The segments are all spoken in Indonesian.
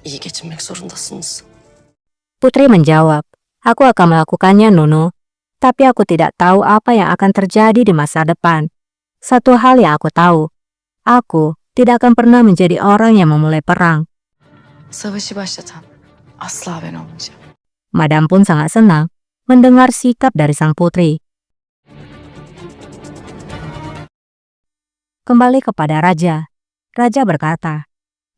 iyi geçinmek zorundasınız. Putri menjawab, aku akan melakukannya, Nono. Tapi aku tidak tahu apa yang akan terjadi di masa depan. Satu hal yang aku tahu, aku tidak akan pernah menjadi orang yang memulai perang. Savaşı başlatan asla ben olmayacağım. Madam pun sangat senang mendengar sikap dari sang putri. Kembali kepada raja. Raja berkata,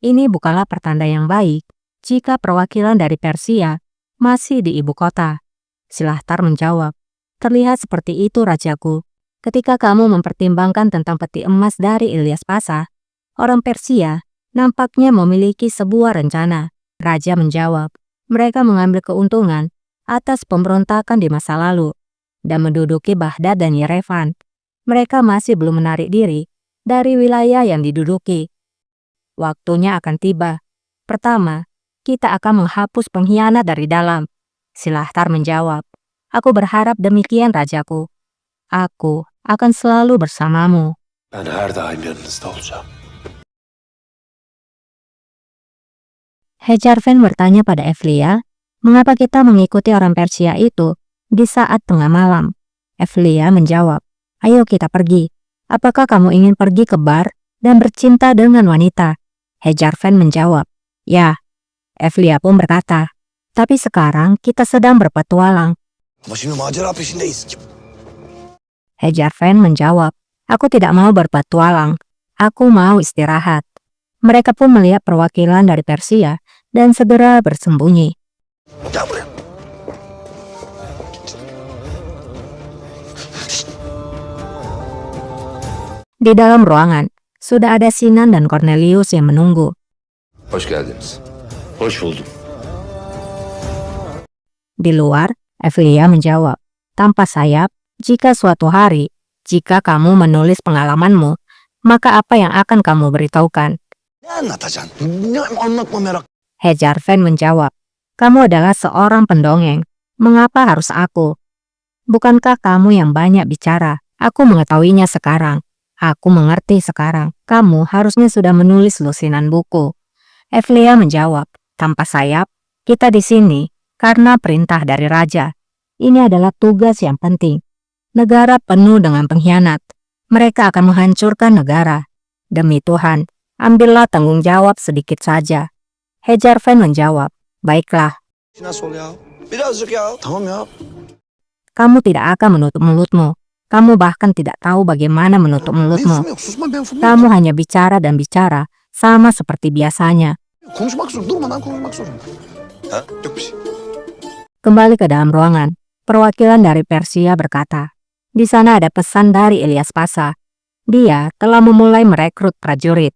ini bukanlah pertanda yang baik jika perwakilan dari Persia masih di ibu kota. Silahtar menjawab, terlihat seperti itu rajaku. Ketika kamu mempertimbangkan tentang peti emas dari Ilyas Pasha, orang Persia nampaknya memiliki sebuah rencana. Raja menjawab, mereka mengambil keuntungan atas pemberontakan di masa lalu dan menduduki Baghdad dan Yerevan. Mereka masih belum menarik diri dari wilayah yang diduduki. Waktunya akan tiba. Pertama, kita akan menghapus pengkhianat dari dalam. Silahtar menjawab, aku berharap demikian rajaku. Aku akan selalu bersamamu. Ben her daim yanınızda olacağım. Hejarfen bertanya pada Evlia, mengapa kita mengikuti orang Persia itu di saat tengah malam? Evlia menjawab, ayo kita pergi. Apakah kamu ingin pergi ke bar dan bercinta dengan wanita? Hejarfen menjawab, ya. Evlia pun berkata, tapi sekarang kita sedang berpetualang. Ama şimdi macera peşindeyiz. Hejarfen menjawab, aku tidak mau berpetualang. Aku mau istirahat. Mereka pun melihat perwakilan dari Persia dan segera bersembunyi. Gel buraya. Di dalam ruangan, sudah ada Sinan dan Cornelius yang menunggu. Hoş geldiniz. Hoş buldum. Di luar, Evlia menjawab, tanpa sayap, jika suatu hari, jika kamu menulis pengalamanmu, maka apa yang akan kamu beritahukan? Ne anlatacaksın? Ne anlatma merak. Hejarfen menjawab, kamu adalah seorang pendongeng. Mengapa harus aku? Bukankah kamu yang banyak bicara? Aku mengetahuinya sekarang. Aku mengerti sekarang. Kamu harusnya sudah menulis lusinan buku. Evlia menjawab, tanpa sayap, kita di sini karena perintah dari raja. Ini adalah tugas yang penting. Negara penuh dengan pengkhianat. Mereka akan menghancurkan negara. Demi Tuhan, ambillah tanggung jawab sedikit saja. Hejarfen menjawab, baiklah. Nasıl ol ya? Birazcık ya. Tamam ya. Kamu tidak akan menutup mulutmu. Kamu bahkan tidak tahu bagaimana menutup Benim mulutmu. lafım yok. Susma ben lafım yok. Kamu hanya bicara dan bicara, sama seperti biasanya. Konuşmak zorunda. Durmadan konuşmak zorunda. Ha? Yok bir şey. Kembali ke dalam ruangan, perwakilan dari Persia berkata, di sana ada pesan dari Ilyas Pasha. Dia telah memulai merekrut prajurit.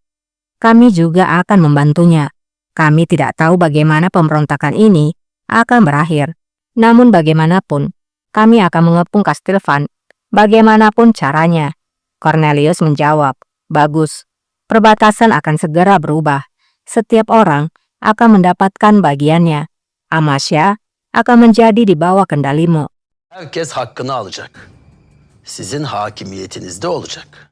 Kami juga akan membantunya. Kami tidak tahu bagaimana pemberontakan ini akan berakhir. Namun bagaimanapun, kami akan mengepung Kastilvan. Bagaimanapun caranya. Cornelius menjawab, bagus. Perbatasan akan segera berubah. Setiap orang akan mendapatkan bagiannya. Amasya akan menjadi di bawah kendalimu. Herkes hakkını alacak. Sizin hakimiyetinizde olacak.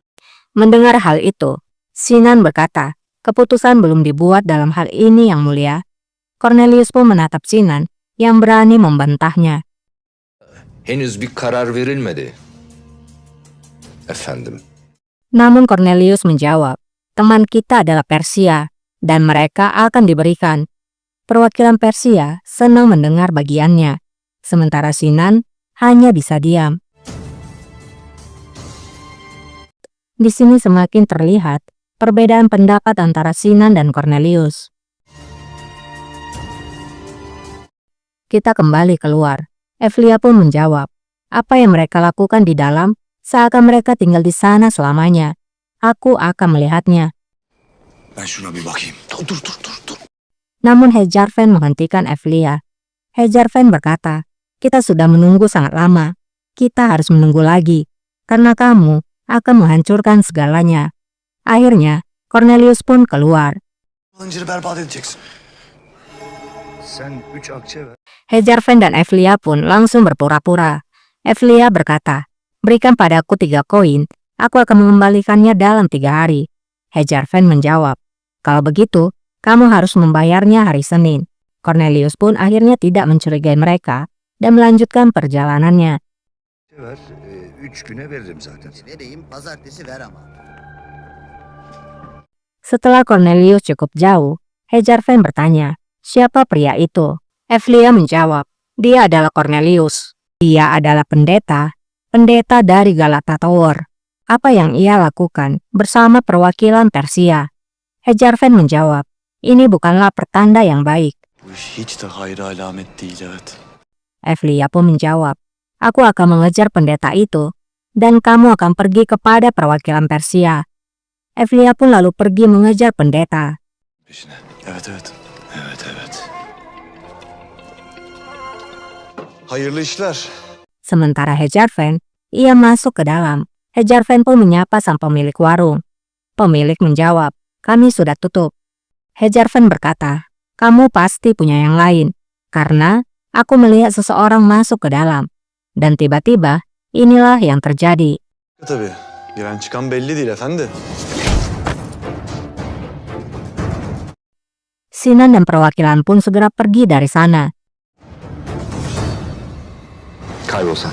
Mendengar hal itu, Sinan berkata, keputusan belum dibuat dalam hal ini yang mulia. Cornelius pun menatap Sinan yang berani membantahnya. Henüz bir karar verilmedi. Efendim. Namun Cornelius menjawab, teman kita adalah Persia dan mereka akan diberikan. Perwakilan Persia senang mendengar bagiannya, sementara Sinan hanya bisa diam. Di sini semakin terlihat perbedaan pendapat antara Sinan dan Cornelius. Kita kembali keluar. Evlia pun menjawab, apa yang mereka lakukan di dalam seakan mereka tinggal di sana selamanya. Aku akan melihatnya. Ben şuna bir bakayım. Dur. Namun Hejarfen menghentikan Evlia. Hejarfen berkata, kita sudah menunggu sangat lama. Kita harus menunggu lagi, karena kamu akan menghancurkan segalanya. Akhirnya, Cornelius pun keluar. Zinciri berbat edeceksin. Sen 3 akçe ver. Hejarfen dan Evlia pun langsung berpura-pura. Evlia berkata, berikan padaku 3 koin, aku akan mengembalikannya dalam 3 hari. Hejarfen menjawab, kalau begitu, Kamu harus membayarnya hari Senin. Cornelius pun akhirnya tidak mencurigai mereka dan melanjutkan perjalanannya. Ver. 3 güne veririm zaten. Vereyim, pazartesi ver ama. Setelah Cornelius cukup jauh, Hejarven bertanya, siapa pria itu? Evlia menjawab, dia adalah Cornelius. Dia adalah pendeta dari Galata Tower. Apa yang ia lakukan bersama perwakilan Persia? Hejarven menjawab, ini bukanlah pertanda yang baik. Bu iş hiç de hayra alamet değil, evet. Evlia pun menjawab, aku akan mengejar pendeta itu, dan kamu akan pergi kepada perwakilan Persia. Evlia pun lalu pergi mengejar pendeta. Peşine. Evet, evet. Evet, evet. Hayırlı işler. Sementara Hejarven, ia masuk ke dalam. Hejarven pun menyapa sang pemilik warung. Pemilik menjawab, kami sudah tutup. Hejarven berkata, kamu pasti punya yang lain, karena aku melihat seseorang masuk ke dalam. Dan tiba-tiba, inilah yang terjadi. Tabii. Giren çıkan belli değil efendi. Sinan dan perwakilan pun segera pergi dari sana. Kaybol sen.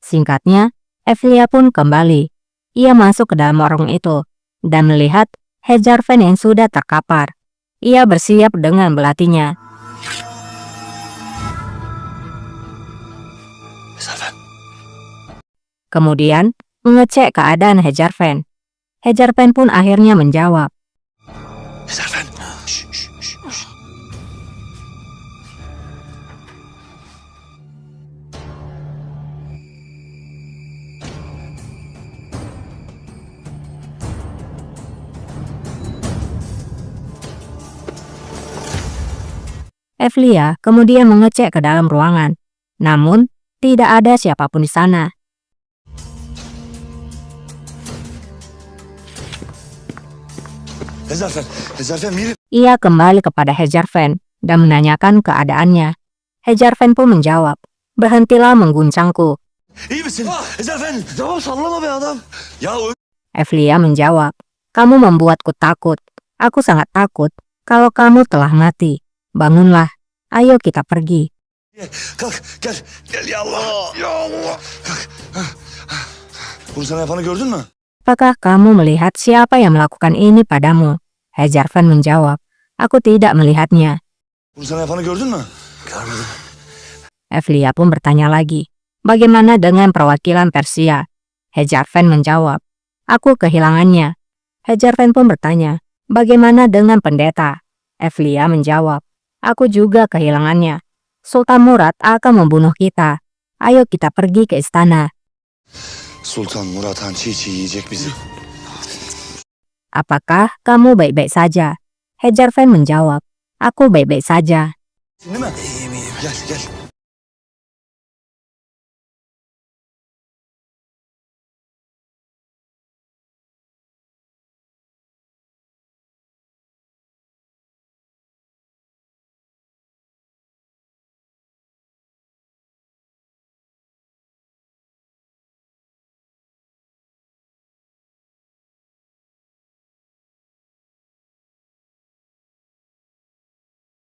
Singkatnya, Evlia pun kembali. Ia masuk ke dalam warung itu dan melihat Hejarven yang sudah terkapar. Ia bersiap dengan belatinya. Ezelven. Kemudian, mengecek keadaan Hejarven. Hejarven pun akhirnya menjawab, Ezelven. Şş, şş, şş, şş. Evlia kemudian mengecek ke dalam ruangan. Namun, tidak ada siapapun di sana. Ezelven. Ezelven Miri. Ia kembali kepada Hejarven dan menanyakan keadaannya. Hejarven pun menjawab, berhentilah mengguncangku. İyi misin? Ezelven. Tamam sallama be adam. Ya Evlia menjawab, kamu membuatku takut. Aku sangat takut kalau kamu telah mati. Bangunlah, ayo kita pergi. kalk gel. Gel ya Allah. Ya Allah. Kalk. Bunu sana yapanı gördün mü? Apakah kamu melihat siapa yang melakukan ini padamu? Hejarven menjawab, aku tidak melihatnya. Bunu sana yapanı gördün mü? Görmedim. Evlia pun bertanya lagi, bagaimana dengan perwakilan Persia? Hejarven menjawab, aku kehilangannya. Hejarven pun bertanya, bagaimana dengan pendeta? Evlia menjawab, aku juga kehilangannya. Sultan Murad akan membunuh kita. Ayo kita pergi ke istana. Sultan Murat Han çiğ çiğ yiyecek bizi. Apakah kamu baik-baik saja? Hejarven menjawab, aku baik-baik saja. Değil mi? İyiyim iyiyim. Gel gel.